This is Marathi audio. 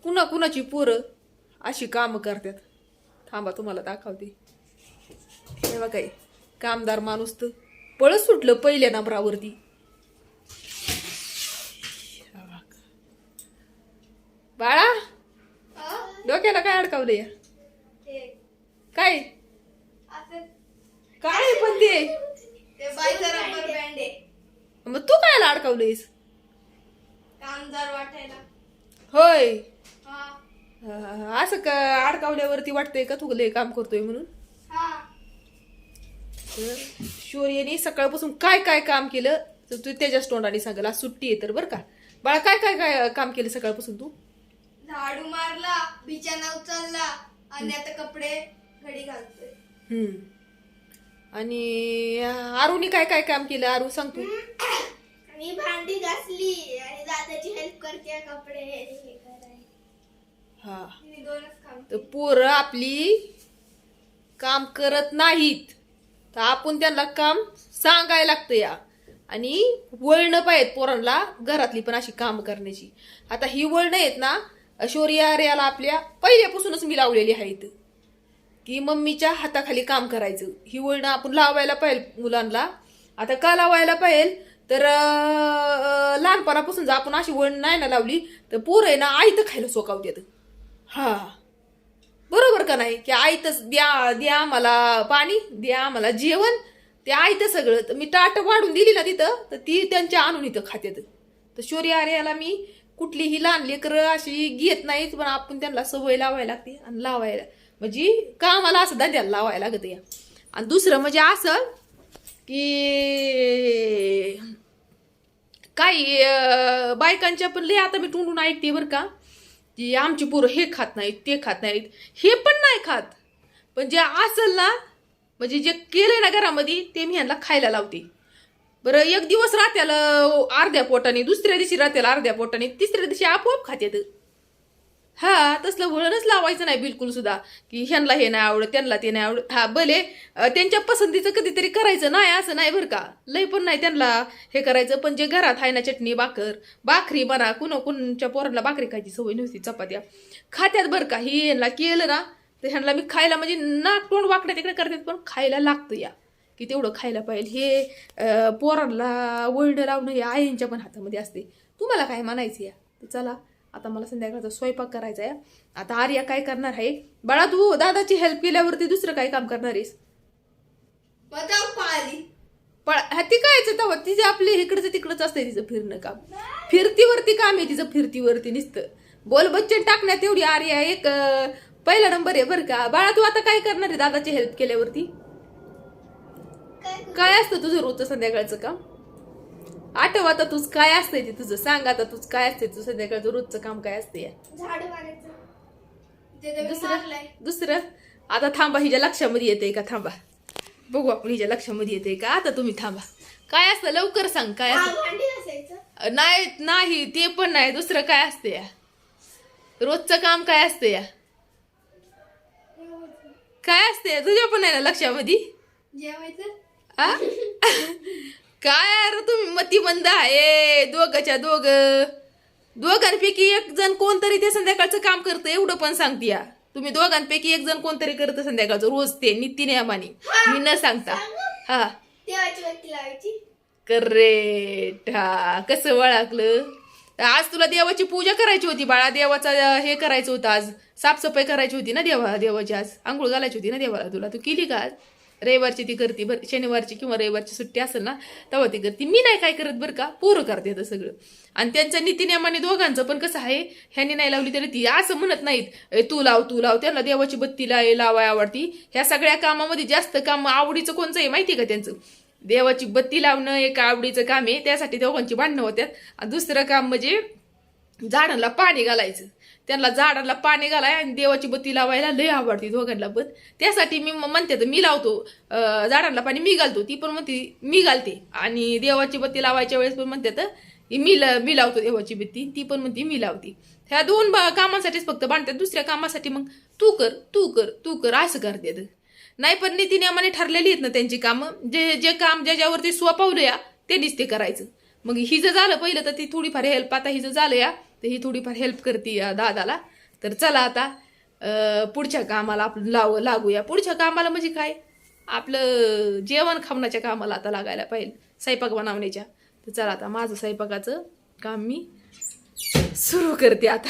कुणा कुणाची पोरं अशी कामं करतात. थांबा तुम्हाला दाखवते. हे बघा हे कामदार माणूस तर पळत सुटलं पहिल्या नंबरावरती. बाळा डोक्याला काय अडकावलं या? काय काय पण ते मग तू काय अडकावलंयस? कामदार वाटायला. होय असं का अडकावल्यावरती वाटतंय का तू लय काम करतोय म्हणून? शौर्यने सकाळपासून काय काय काम केलं तर तू त्याच्याच तोंडाने सांगल. आज सुट्टी आहे तर बरं का. बाळा काय काय काय काम केलं सकाळपासून तू? झाडू मारला, बिछाना उचलला आणि आता कपडे घडी घालतोय. आणि आरूनी काय काय काम केलं? आरू सांग तू. मी भांडी घासली आणि दादाची हेल्प करते कपडे हे करायला. हा मी दोनच काम. तर पोरं आपली काम करत नाहीत तर आपण त्यांना काम सांगायला लागतं या. आणि वळणं पाहिजेत पोरांना घरातली पण अशी काम करण्याची. आता ही वळणं आहेत ना शौर्याला आपल्या पहिल्यापासूनच मी लावलेली आहेत की मम्मीच्या हाताखाली काम करायचं. ही वळणं आपण लावायला पाहिजे मुलांना. आता का लावायला पाहिजे तर लहानपणापासून जर आपण अशी वळण नाही ना लावली तर पोरं आहे ना आई तर खायला सोकावतात. हा बरोबर का नाही? की आई तर द्या द्या आम्हाला पाणी, द्या आम्हाला जेवण, ते आई तर सगळं. तर मी ताट वाढून दिली ना तिथं तर ती त्यांच्या आणून इथं खात्यात. तर शौर्याला मी कुठलीही लहान लेकरं अशी घेत नाहीत पण आपण त्यांना सवय लावायला लागते आणि लावायला म्हणजे कामाला असं धंद्याला लावायला लागत या. आणि दुसरं म्हणजे असं की काही बायकांच्या पण लय आता मी टोंडून ऐकते बरं का की आमची पोरं हे खात नाहीत ते खात नाहीत. हे पण नाही खात पण जे असेल ना म्हणजे जे केलंय ना घरामध्ये ते मी ह्यांना खायला लावते. बरं एक दिवस राहत्याला अर्ध्या पोटाने, दुसऱ्या दिवशी राहत्याला अर्ध्या पोटाने, तिसऱ्या दिवशी आपोआप खात्यात. हा तसलं वळणच लावायचं नाही बिलकुल सुद्धा की ह्यांना हे नाही आवडत त्यांना ते नाही आवडत. हा भले त्यांच्या पसंतीचं कधीतरी करायचं नाही असं नाही बरं का. लय पण नाही त्यांना हे करायचं. पण जे घरात आहे ना चटणी भाकरी म्हणा कुणाच्या पोरांना भाकरी खायची सवय नसती चपात्या खात्यात बरं का. ही ह्यांना केलं ना तर ह्यांना मी खायला म्हणजे नाक तोंड वाकड्या तिकडे करतात पण खायला लागतं या की तेवढं खायला पाहिजे. हे पोरांना वळणं लावणं हे आईंच्या पण हातामध्ये असते. तुम्हाला काय म्हणायचं या? तर चला आता मला संध्याकाळचा स्वयंपाक करायचा आहे. आता आर्या काय करणार आहे? बाळा तू दादाची हेल्प केल्यावरती दुसरं काय काम करणार आहेस? ती कायचं तेव्हा तिचं आपले इकडचं तिकडच असतंय तिचं फिरणं काम. फिरतीवरती काम आहे तिचं, फिरतीवरती नुसतं बोल बच्चन टाकण्यात एवढी आर्या एक पहिला नंबर आहे बरं का. बाळा तू आता काय करणार आहे दादाची हेल्प केल्यावरती? काय असतं तुझं रोजचं संध्याकाळचं काम? आठव आता तुझं काय असतंय ते तुझं सांग. आता तुझं काय असतंय तुझं संध्याकाळचं रोजचं काम काय असतंय? झाडू मारायचं. दुसरं आता थांबा हिच्या लक्षामध्ये येते का? थांबा बघू आपण हिच्या लक्षामध्ये येते का. आता तुम्ही थांबा. काय असतं लवकर सांग काय असतं? नाही ते पण नाही. दुसरं काय असतं या? रोजचं काम काय असतं या? काय असते तुझ्या पण आहे ना लक्षामध्ये? जेवायचं. काय अरे तुम्ही मतिमंद आहे. दोघांपैकी एक जण कोणतरी ते संध्याकाळचं काम करतं एवढं पण सांगते या. तुम्ही दोघांपैकी एक जण कोणतरी करतं संध्याकाळचं रोज ते नित्यनियमाने मी न सांगता. हा देवाची बत्ती लावायची. करेक्ट. हा कसं ओळखलं? आज तुला देवाची पूजा करायची होती बाळा. देवाचा हे करायचं होतं आज. साफसफाई करायची होती ना देवाची. आज आंघोळ घालायची होती ना देवाला तुला. तू केली का आज? रविवारची ती करते बरं. शनिवारची किंवा रविवारची सुट्टी असेल ना तेव्हा ती करते. मी नाही काय करत बरं का. पोरं करते आता सगळं. आणि त्यांच्या नीतिनियमाने दोघांचं पण कसं आहे ह्यांनी नाही लावली तरी ती असं म्हणत नाहीत तू लाव. त्यांना देवाची बत्ती लावाय आवडती. ह्या सगळ्या कामामध्ये जास्त काम आवडीचं कोणचं आहे माहिती का त्यांचं? देवाची बत्ती लावणं एक आवडीचं काम आहे. त्यासाठी दोघांची भांडणं होत्यात. आणि दुसरं काम म्हणजे झाडांना पाणी घालायचं. त्यांना झाडांना पाणी घालाय आणि देवाची बत्ती लावायला लय आवडती दोघांना पण. त्यासाठी मी म्हणते तर मी लावतो झाडांना पाणी मी घालतो. ती पण म्हणते मी घालते. आणि देवाची बत्ती लावायच्या वेळेस पण म्हणते तर मी लावतो देवाची बत्ती. ती पण म्हणते मी लावते. ह्या दोन कामांसाठीच फक्त भांडतात. दुसऱ्या कामासाठी मग तू कर असं करतात. नाही पण नीतिनियमाने ठरलेली आहेत ना त्यांची कामं. जे काम ज्याच्यावरती स्वपावलं या त्यांनीच ते करायचं. मग हिचं झालं पहिलं तर ती थोडीफार हेल्प. आता हिचं झालं या तर ही थोडीफार हेल्प करते दादाला. तर चला आता पुढच्या कामाला आपण लागूया. पुढच्या कामाला म्हणजे काय, आपलं जेवण खावण्याच्या कामाला आता लागायला पाहिजे, स्वयंपाक बनवण्याच्या. तर चला आता माझं स्वयंपाकाचं काम मी सुरू करते आता.